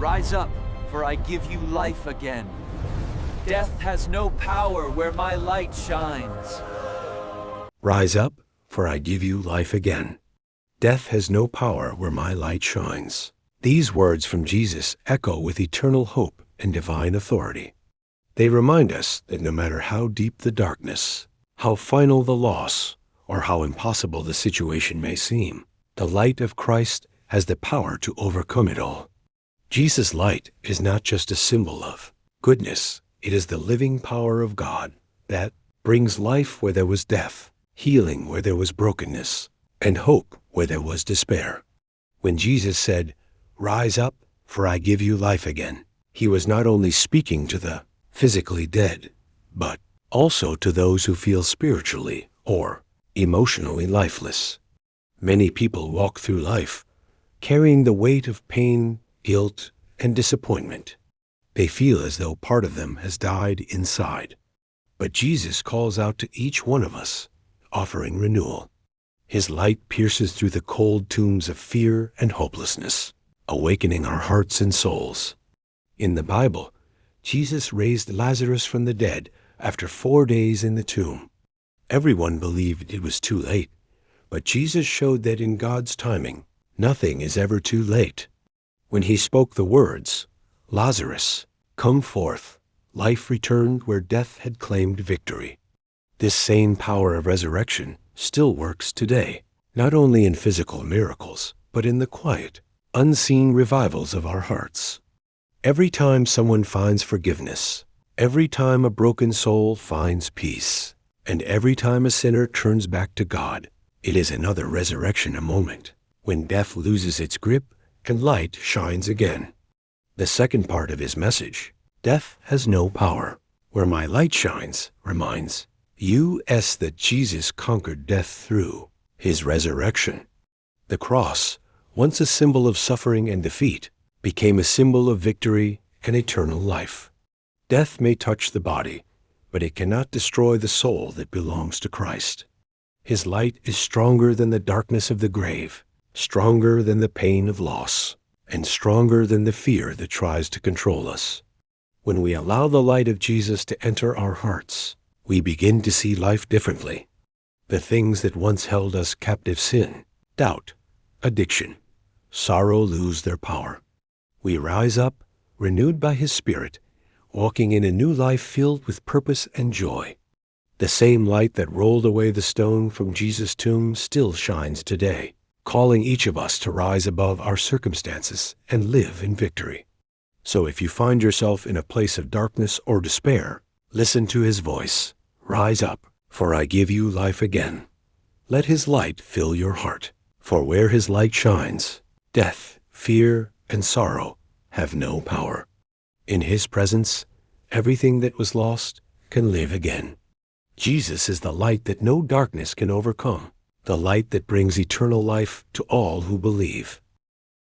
Rise up, for I give you life again. Death has no power where my light shines. Rise up, for I give you life again. Death has no power where my light shines. These words from Jesus echo with eternal hope and divine authority. They remind us that no matter how deep the darkness, how final the loss, or how impossible the situation may seem, the light of Christ has the power to overcome it all. Jesus' light is not just a symbol of goodness, it is the living power of God that brings life where there was death, healing where there was brokenness, and hope where there was despair. When Jesus said, "Rise up, for I give you life again," he was not only speaking to the physically dead, but also to those who feel spiritually or emotionally lifeless. Many people walk through life carrying the weight of pain, guilt, and disappointment. They feel as though part of them has died inside. But Jesus calls out to each one of us, offering renewal. His light pierces through the cold tombs of fear and hopelessness, awakening our hearts and souls. In the Bible, Jesus raised Lazarus from the dead after 4 days in the tomb. Everyone believed it was too late, but Jesus showed that in God's timing, nothing is ever too late. When he spoke the words, "Lazarus, come forth," life returned where death had claimed victory. This same power of resurrection still works today, not only in physical miracles, but in the quiet, unseen revivals of our hearts. Every time someone finds forgiveness, every time a broken soul finds peace, and every time a sinner turns back to God, it is another resurrection moment, when death loses its grip and light shines again. The second part of his message, "Death has no power where my light shines," reminds us that Jesus conquered death through his resurrection. The cross, once a symbol of suffering and defeat, became a symbol of victory and eternal life. Death may touch the body, but it cannot destroy the soul that belongs to Christ. His light is stronger than the darkness of the grave, stronger than the pain of loss, and stronger than the fear that tries to control us. When we allow the light of Jesus to enter our hearts, we begin to see life differently. The things that once held us captive, sin, doubt, addiction, sorrow, lose their power. We rise up, renewed by his Spirit, walking in a new life filled with purpose and joy. The same light that rolled away the stone from Jesus' tomb still shines today, calling each of us to rise above our circumstances and live in victory. So if you find yourself in a place of darkness or despair, listen to his voice. "Rise up, for I give you life again." Let his light fill your heart, for where his light shines, death, fear, and sorrow have no power. In his presence, everything that was lost can live again. Jesus is the light that no darkness can overcome, the light that brings eternal life to all who believe.